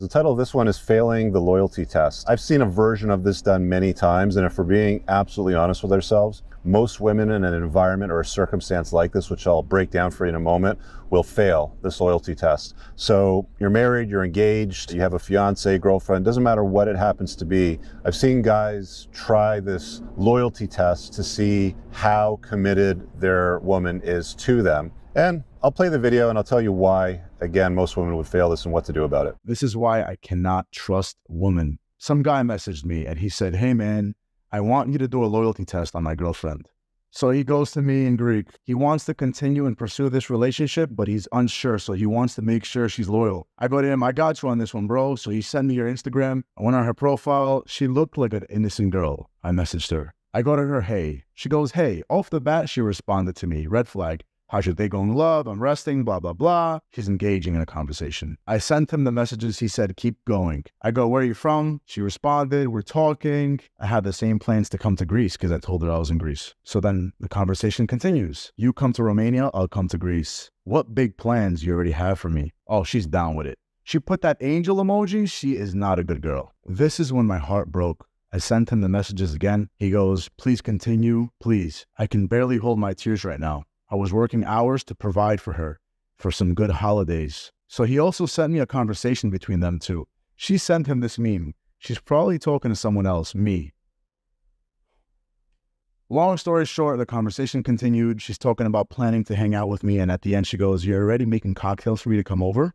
The title of this one is Failing the Loyalty Test. I've seen a version of this done many times, and if we're being absolutely honest with ourselves, most women in an environment or a circumstance like this, which I'll break down for you in a moment, will fail this loyalty test. So you're married, you're engaged, you have a fiance, girlfriend, doesn't matter what it happens to be. I've seen guys try this loyalty test to see how committed their woman is to them. And I'll play the video and I'll tell you why, again, most women would fail this and what to do about it. This is why I cannot trust women. Some guy messaged me and he said, hey man, I want you to do a loyalty test on my girlfriend. So he goes to me in Greek. He wants to continue and pursue this relationship, but he's unsure. So he wants to make sure she's loyal. I go to him, I got you on this one, bro. So he sent me your Instagram. I went on her profile. She looked like an innocent girl. I messaged her. I go to her, hey. She goes, hey. Off the bat, she responded to me. Red flag. How should they go in love? I'm resting, blah, blah, blah. She's engaging in a conversation. I sent him the messages. He said, keep going. I go, where are you from? She responded, we're talking. I had the same plans to come to Greece because I told her I was in Greece. So then the conversation continues. You come to Romania, I'll come to Greece. What big plans you already have for me? Oh, she's down with it. She put that angel emoji. She is not a good girl. This is when my heart broke. I sent him the messages again. He goes, please continue, please. I can barely hold my tears right now. I was working hours to provide for her for some good holidays. So he also sent me a conversation between them two. She sent him this meme. She's probably talking to someone else, me. Long story short, the conversation continued. She's talking about planning to hang out with me. And at the end, she goes, you're already making cocktails for me to come over?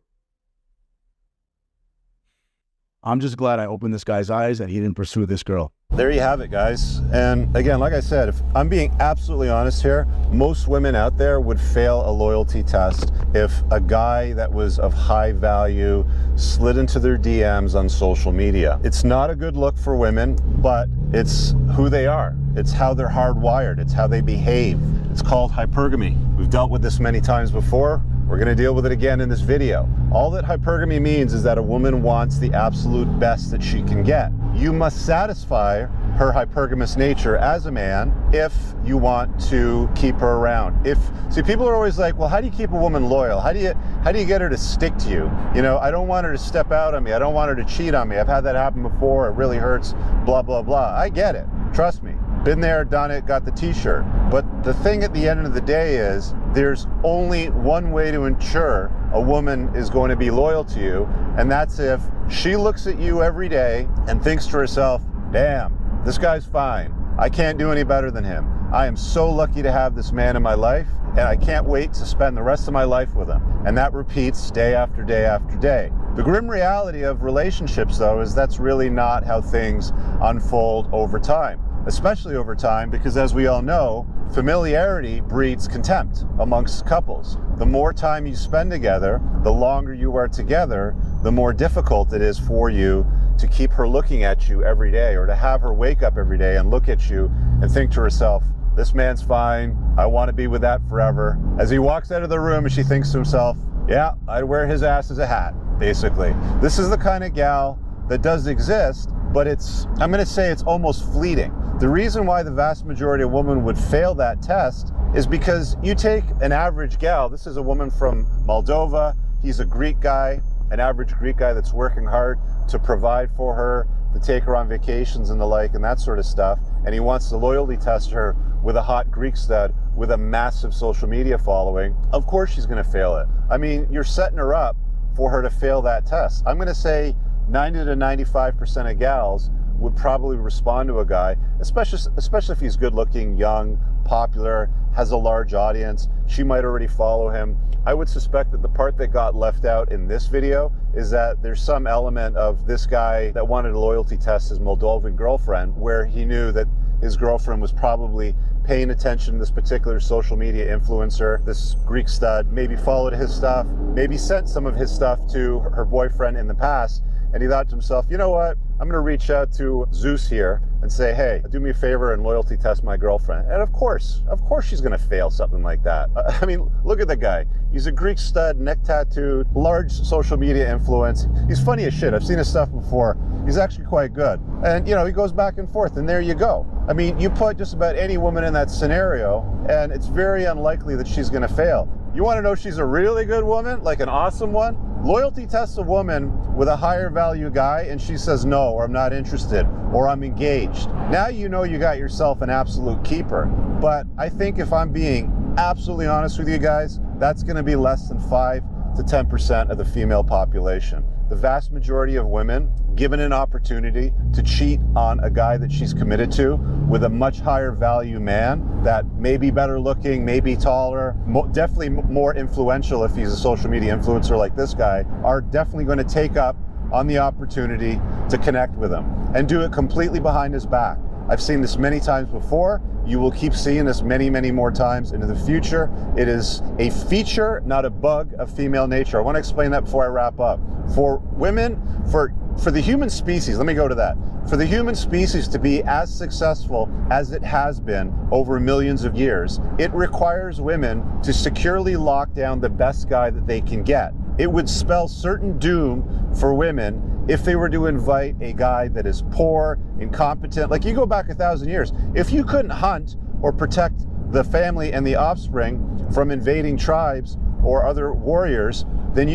I'm just glad I opened this guy's eyes and he didn't pursue this girl. There you have it, guys. And again, like I said, if I'm being absolutely honest here, most women out there would fail a loyalty test if a guy that was of high value slid into their DMs on social media. It's not a good look for women, but it's who they are. It's how they're hardwired. It's how they behave. It's called hypergamy. We've dealt with this many times before. We're going to deal with it again in this video. All that hypergamy means is that a woman wants the absolute best that she can get. You must satisfy her hypergamous nature as a man if you want to keep her around. See, people are always like, well, how do you keep a woman loyal? How do you get her to stick to you? You know, I don't want her to step out on me. I don't want her to cheat on me. I've had that happen before. It really hurts, blah, blah, blah. I get it. Trust me. Been there, done it, got the t-shirt. But the thing at the end of the day is there's only one way to ensure a woman is going to be loyal to you, and that's if she looks at you every day and thinks to herself, damn, this guy's fine. I can't do any better than him. I am so lucky to have this man in my life, and I can't wait to spend the rest of my life with him. And that repeats day after day after day. The grim reality of relationships, though, is that's really not how things unfold over time. Especially over time, because as we all know, familiarity breeds contempt amongst couples. The more time you spend together, the longer you are together, the more difficult it is for you to keep her looking at you every day, or to have her wake up every day and look at you and think to herself, this man's fine, I want to be with that forever. As he walks out of the room and she thinks to himself, yeah, I'd wear his ass as a hat, basically. This is the kind of gal that does exist, but I'm going to say it's almost fleeting. The reason why the vast majority of women would fail that test is because you take an average gal. This is a woman from Moldova. He's a Greek guy, an average Greek guy that's working hard to provide for her, to take her on vacations and the like and that sort of stuff. And he wants to loyalty test her with a hot Greek stud with a massive social media following. Of course she's going to fail it. I mean, you're setting her up for her to fail that test. I'm going to say 90 to 95% of gals would probably respond to a guy, especially if he's good looking, young, popular, has a large audience. She might already follow him. I would suspect that the part that got left out in this video is that there's some element of this guy that wanted a loyalty test his Moldovan girlfriend, where he knew that his girlfriend was probably paying attention to this particular social media influencer, this Greek stud, maybe followed his stuff, maybe sent some of his stuff to her boyfriend in the past. And he thought to himself, you know what? I'm going to reach out to Zeus here and say, hey, do me a favor and loyalty test my girlfriend. And of course she's going to fail something like that. I mean, look at the guy. He's a Greek stud, neck tattooed, large social media influence. He's funny as shit. I've seen his stuff before. He's actually quite good. And, you know, he goes back and forth, and there you go. I mean, you put just about any woman in that scenario, and it's very unlikely that she's going to fail. You want to know she's a really good woman, like an awesome one? Loyalty tests a woman with a higher value guy and she says no, or I'm not interested, or I'm engaged. Now you know you got yourself an absolute keeper. But I think if I'm being absolutely honest with you guys, that's going to be less than 5 to 10% of the female population. The vast majority of women, given an opportunity to cheat on a guy that she's committed to with a much higher value man that may be better looking, may be taller, definitely more influential if he's a social media influencer like this guy, are definitely going to take up on the opportunity to connect with him and do it completely behind his back. I've seen this many times before. You will keep seeing this many, many more times into the future. It is a feature, not a bug of female nature. I want to explain that before I wrap up. For women, for the human species, let me go to that. For the human species to be as successful as it has been over millions of years, it requires women to securely lock down the best guy that they can get. It would spell certain doom for women if they were to invite a guy that is poor, incompetent. Like, you go back 1,000 years, if you couldn't hunt or protect the family and the offspring from invading tribes or other warriors, then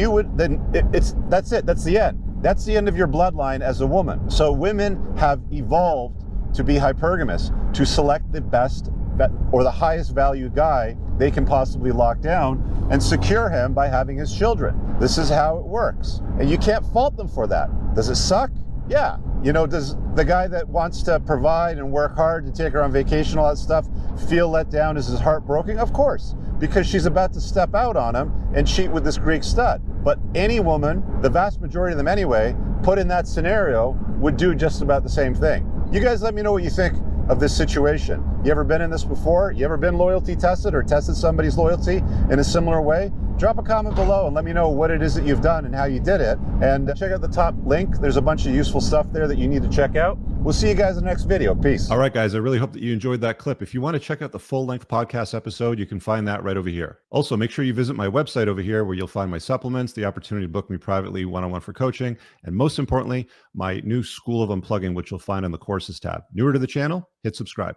that's it, that's the end. That's the end of your bloodline as a woman. So women have evolved to be hypergamous, to select the best or the highest value guy they can possibly lock down and secure him by having his children. This is how it works. And you can't fault them for that. Does it suck? Yeah. You know, does the guy that wants to provide and work hard to take her on vacation, all that stuff, feel let down? Is his heart broken? Of course, because she's about to step out on him and cheat with this Greek stud. But any woman, the vast majority of them anyway, put in that scenario, would do just about the same thing. You guys let me know what you think of this situation. You ever been in this before? You ever been loyalty tested or tested somebody's loyalty in a similar way? Drop a comment below and let me know what it is that you've done and how you did it. And check out the top link. There's a bunch of useful stuff there that you need to check out. We'll see you guys in the next video. Peace. All right, guys, I really hope that you enjoyed that clip. If you want to check out the full-length podcast episode, you can find that right over here. Also, make sure you visit my website over here where you'll find my supplements, the opportunity to book me privately one-on-one for coaching, and most importantly, my new School of Unplugging, which you'll find on the Courses tab. Newer to the channel? Hit subscribe.